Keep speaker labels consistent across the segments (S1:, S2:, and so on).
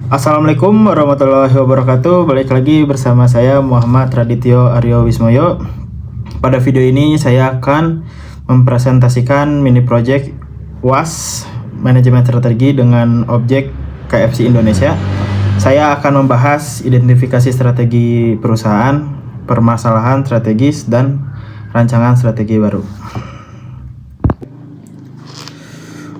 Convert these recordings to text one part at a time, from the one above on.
S1: Assalamualaikum warahmatullahi wabarakatuh. Balik lagi bersama saya Muhammad Radityo Aryo Wismoyo. Pada video ini saya akan mempresentasikan mini project WAS Manajemen Strategi dengan objek KFC Indonesia. Saya akan membahas identifikasi strategi perusahaan, permasalahan strategis, dan rancangan strategi baru.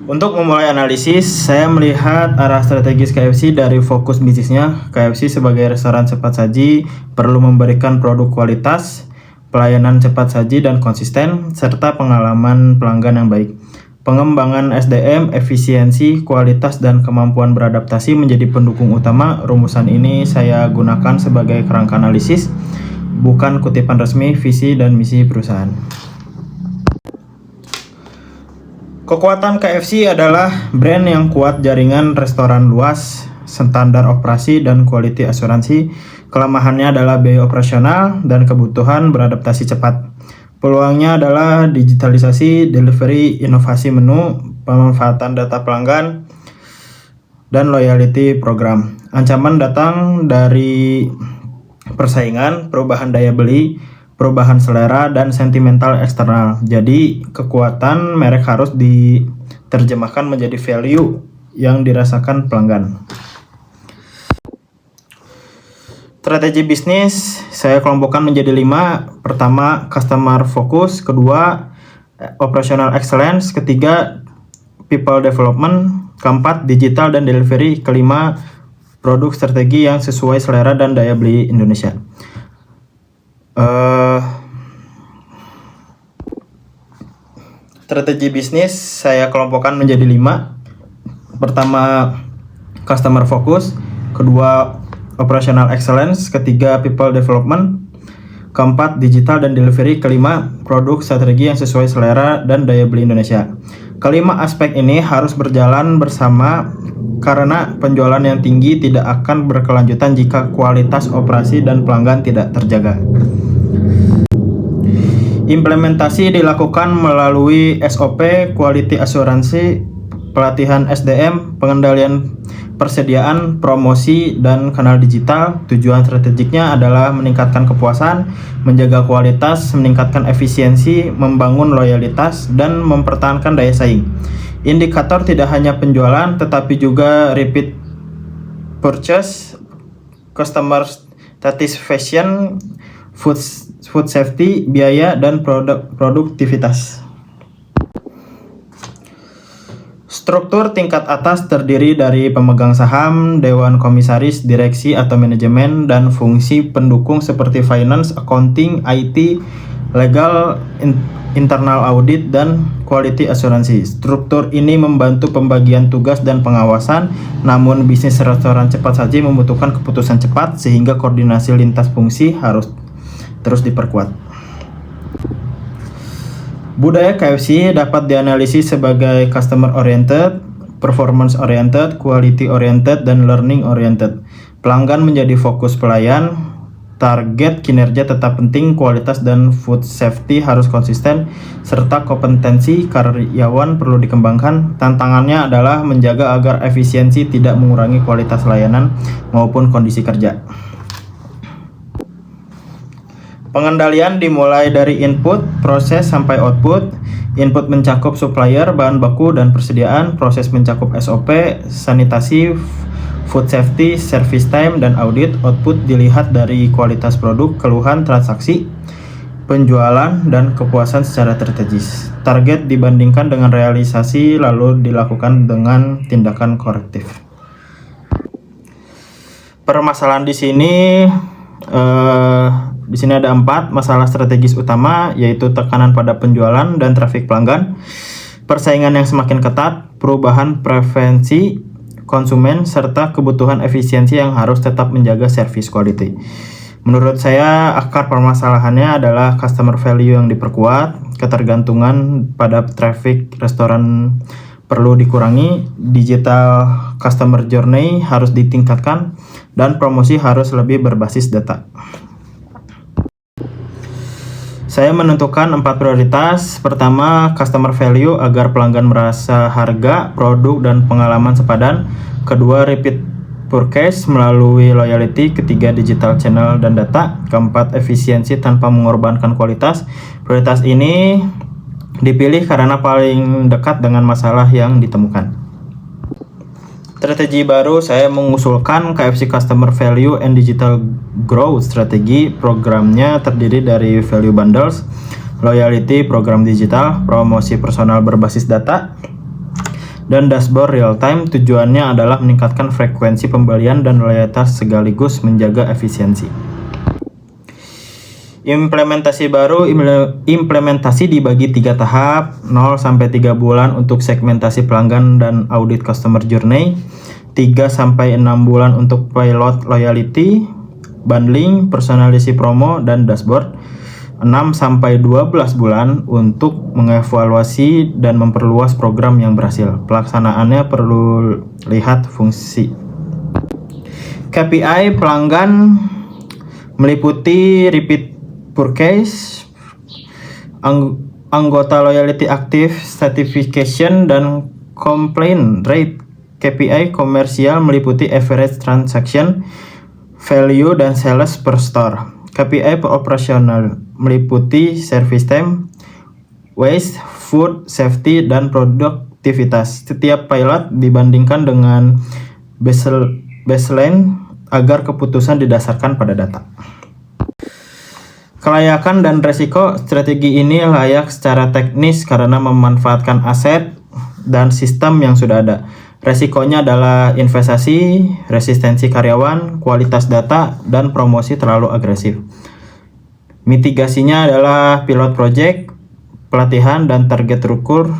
S1: Untuk memulai analisis, saya melihat arah strategis KFC dari fokus bisnisnya. KFC sebagai restoran cepat saji perlu memberikan produk kualitas, pelayanan cepat saji dan konsisten, serta pengalaman pelanggan yang baik. Pengembangan SDM, efisiensi, kualitas, dan kemampuan beradaptasi menjadi pendukung utama. Rumusan ini saya gunakan sebagai kerangka analisis, bukan kutipan resmi visi dan misi perusahaan. Kekuatan KFC adalah brand yang kuat, jaringan restoran luas, standar operasi, dan quality asuransi. Kelemahannya adalah biaya operasional dan kebutuhan beradaptasi cepat. Peluangnya adalah digitalisasi, delivery, inovasi menu, pemanfaatan data pelanggan, dan loyalty program. Ancaman datang dari persaingan, perubahan daya beli, perubahan selera, dan sentimental eksternal. Jadi kekuatan merek harus diterjemahkan menjadi value yang dirasakan pelanggan. Strategi bisnis saya kelompokkan menjadi 5. Pertama, customer focus. Kedua, operational excellence. Ketiga, people development. Keempat, digital dan delivery. Kelima, produk strategi yang sesuai selera dan daya beli Indonesia. Strategi bisnis saya kelompokkan menjadi 5. Pertama, customer focus. Kedua, operational excellence. Ketiga, people development. Keempat, digital dan delivery. Kelima, produk strategi yang sesuai selera dan daya beli Indonesia. Kelima aspek ini harus berjalan bersama karena penjualan yang tinggi tidak akan berkelanjutan jika kualitas operasi dan pelanggan tidak terjaga. Implementasi dilakukan melalui SOP, quality asuransi, pelatihan SDM, pengendalian persediaan, promosi, dan kanal digital. Tujuan strategiknya adalah meningkatkan kepuasan, menjaga kualitas, meningkatkan efisiensi, membangun loyalitas, dan mempertahankan daya saing. Indikator tidak hanya penjualan, tetapi juga repeat purchase, customer satisfaction, food safety, biaya, dan produktivitas. Struktur tingkat atas terdiri dari pemegang saham, dewan komisaris, direksi atau manajemen, dan fungsi pendukung seperti finance, accounting, IT, legal, internal audit, dan quality asuransi. Struktur ini membantu pembagian tugas dan pengawasan, namun bisnis restoran cepat saji membutuhkan keputusan cepat sehingga koordinasi lintas fungsi harus terus diperkuat. Budaya KFC dapat dianalisis sebagai customer oriented, performance oriented, quality oriented, dan learning oriented. Pelanggan menjadi fokus pelayan, target kinerja tetap penting, kualitas dan food safety harus konsisten, serta kompetensi karyawan perlu dikembangkan. Tantangannya adalah menjaga agar efisiensi tidak mengurangi kualitas layanan maupun kondisi kerja. Pengendalian dimulai dari input, proses, sampai output. Input mencakup supplier, bahan baku, dan persediaan. Proses mencakup SOP, sanitasi, food safety, service time, dan audit. Output dilihat dari kualitas produk, keluhan transaksi, penjualan, dan kepuasan secara strategis. Target dibandingkan dengan realisasi, lalu dilakukan dengan tindakan korektif. Permasalahan di sini ada 4 masalah strategis utama, yaitu tekanan pada penjualan dan trafik pelanggan, persaingan yang semakin ketat, perubahan preferensi konsumen, serta kebutuhan efisiensi yang harus tetap menjaga service quality. Menurut saya, akar permasalahannya adalah customer value yang diperkuat, ketergantungan pada traffic restoran perlu dikurangi, digital customer journey harus ditingkatkan, dan promosi harus lebih berbasis data. Saya menentukan 4 prioritas. Pertama, customer value agar pelanggan merasa harga, produk, dan pengalaman sepadan. Kedua, repeat purchase melalui loyalty, ketiga digital channel dan data, keempat efisiensi tanpa mengorbankan kualitas. Prioritas ini dipilih karena paling dekat dengan masalah yang ditemukan. Strategi baru, saya mengusulkan KFC Customer Value and Digital Growth Strategi. Programnya terdiri dari value bundles, loyalty, program digital, promosi personal berbasis data, dan dashboard real time. Tujuannya adalah meningkatkan frekuensi pembelian dan loyalitas sekaligus menjaga efisiensi. Implementasi baru, implementasi dibagi 3 tahap, 0-3 bulan untuk segmentasi pelanggan dan audit customer journey, 3-6 bulan untuk pilot loyalty, bundling, personalisasi promo, dan dashboard, 6-12 bulan untuk mengevaluasi dan memperluas program yang berhasil. Pelaksanaannya perlu lihat fungsi. KPI pelanggan meliputi repeat purchase, anggota loyalty active, certification, dan complaint rate. KPI komersial meliputi average transaction value dan sales per store. KPI operasional meliputi service time, waste, food, safety, dan produktivitas. Setiap pilot dibandingkan dengan baseline agar keputusan didasarkan pada data. Kelayakan dan resiko, strategi ini layak secara teknis karena memanfaatkan aset dan sistem yang sudah ada. Resikonya adalah investasi, resistensi karyawan, kualitas data, dan promosi terlalu agresif. Mitigasinya adalah pilot project, pelatihan dan target terukur,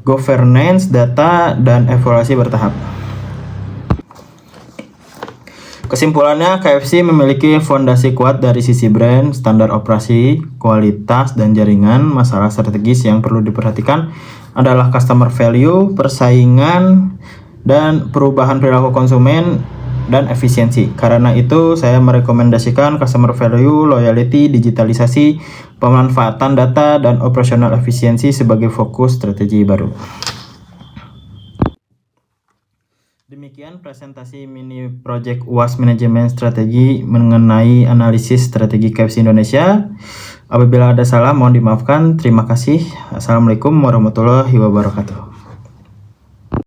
S1: governance, data, dan evaluasi bertahap. Kesimpulannya, KFC memiliki fondasi kuat dari sisi brand, standar operasi, kualitas, dan jaringan. Masalah strategis yang perlu diperhatikan adalah customer value, persaingan, dan perubahan perilaku konsumen, dan efisiensi. Karena itu, saya merekomendasikan customer value, loyalty, digitalisasi, pemanfaatan data, dan operasional efisiensi sebagai fokus strategi baru. Demikian presentasi mini project UAS Manajemen Strategi mengenai analisis strategi KFC Indonesia. Apabila ada salah mohon dimaafkan. Terima kasih. Assalamualaikum warahmatullahi wabarakatuh.